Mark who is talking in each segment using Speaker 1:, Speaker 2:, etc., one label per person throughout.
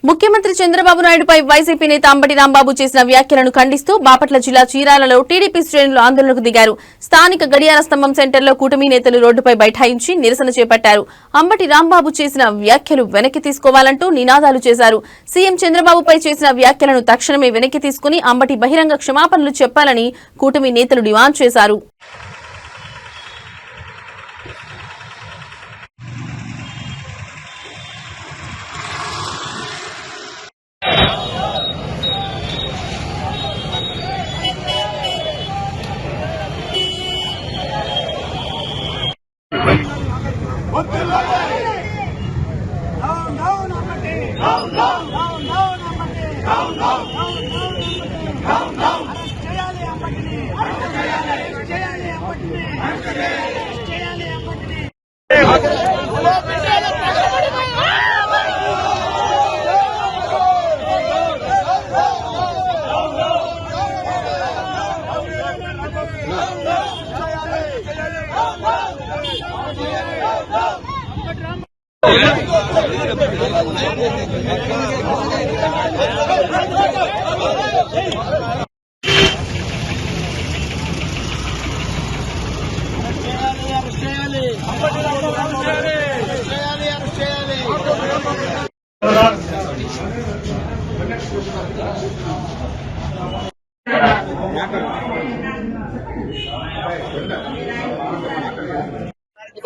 Speaker 1: ముఖ్యమంత్రి చంద్రబాబు నాయుడుపై వైసీపీ నేత అంబటి రాంబాబు చేసిన వ్యాఖ్యలను ఖండిస్తూ బాపట్ల జిల్లా చీరాలలో టీడీపీ శ్రేణులు ఆందోళనకు దిగారు. స్థానిక గడియార స్తంభం సెంటర్లో కూటమి నేతలు రోడ్డుపై బైఠాయించి నిరసన చేపట్టారు. అంబటి రాంబాబు చేసిన వ్యాఖ్యలు వెనక్కి తీసుకోవాలంటూ నినాదాలు చేశారు. సీఎం చంద్రబాబుపై చేసిన వ్యాఖ్యలను తక్షణమే వెనక్కి తీసుకుని అంబటి బహిరంగ క్షమాపణలు చెప్పాలని కూటమి నేతలు డిమాండ్ చేశారు.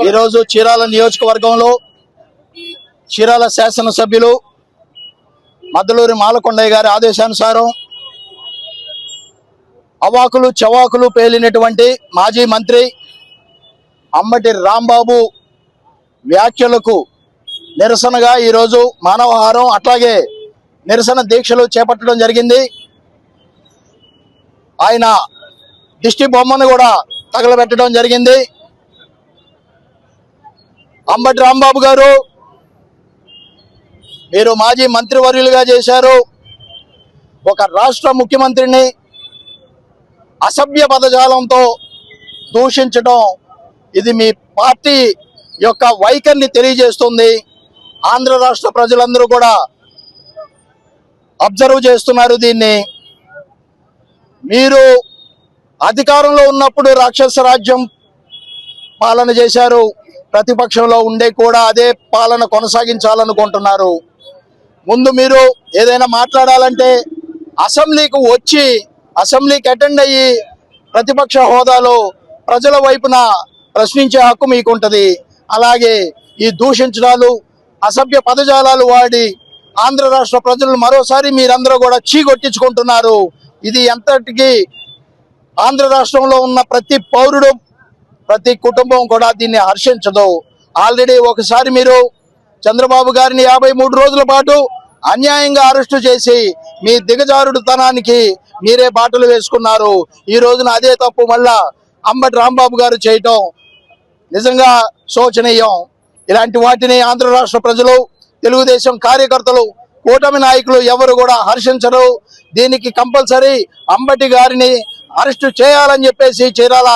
Speaker 2: ఈరోజు చీరాల నియోజకవర్గంలో చీరాల శాసనసభ్యులు మద్దలూరి మాలకొండయ్య గారి ఆదేశానుసారం అవాకులు చవాకులు పేలినటువంటి మాజీ మంత్రి అంబటి రాంబాబు వ్యాఖ్యలకు నిరసనగా ఈరోజు మానవహారం అట్లాగే నిరసన దీక్షలు చేపట్టడం జరిగింది. ఆయన దిష్టి బొమ్మను కూడా తగలబెట్టడం జరిగింది. అంబటి రాంబాబు గారు, మీరు మాజీ మంత్రివర్యులుగా చేశారు. ఒక రాష్ట్ర ముఖ్యమంత్రిని అసభ్య పదజాలంతో దూషించడం ఇది మీ పార్టీ యొక్క వైఖరిని తెలియజేస్తుంది. ఆంధ్ర రాష్ట్ర ప్రజలందరూ కూడా అబ్జర్వ్ చేస్తున్నారు దీన్ని. మీరు అధికారంలో ఉన్నప్పుడు రాక్షస రాజ్యం పాలన చేశారు. ప్రతిపక్షంలో ఉండే కూడా అదే పాలన కొనసాగించాలనుకుంటున్నారు. ముందు మీరు ఏదైనా మాట్లాడాలంటే అసెంబ్లీకి వచ్చి అసెంబ్లీకి అటెండ్ అయ్యి ప్రతిపక్ష హోదాలో ప్రజల వైపున ప్రశ్నించే హక్కు మీకుంటది. అలాగే ఈ దూషించడాలు అసభ్య పదజాలాలు వాడి ఆంధ్ర రాష్ట్ర ప్రజలను మరోసారి మీరందరూ కూడా చీగొట్టించుకుంటున్నారు. ఇది ఎంతటికి ఆంధ్ర రాష్ట్రంలో ఉన్న ప్రతి పౌరుడు ప్రతి కుటుంబం కూడా దీన్ని హర్షించదు. ఆల్రెడీ ఒకసారి మీరు చంద్రబాబు గారిని 53 రోజుల పాటు అన్యాయంగా అరెస్టు చేసి మీ దిగజారుడుతనానికి మీరే బాటలు వేసుకున్నారు. ఈ రోజున అదే తప్పు మళ్ళా అంబటి రాంబాబు గారు చేయటం నిజంగా శోచనీయం. ఇలాంటి వాటిని ఆంధ్ర రాష్ట్ర ప్రజలు, తెలుగుదేశం కార్యకర్తలు, కూటమి నాయకులు ఎవరు కూడా హర్షించరు. దీనికి కంపల్సరీ అంబటి గారిని అరెస్టు చేయాలని చెప్పేసి చీరాల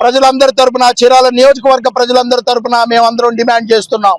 Speaker 2: ప్రజలందరి తరపున, చీరాల నియోజకవర్గ ప్రజలందరి తరపున మేమందరం డిమాండ్ చేస్తున్నాం.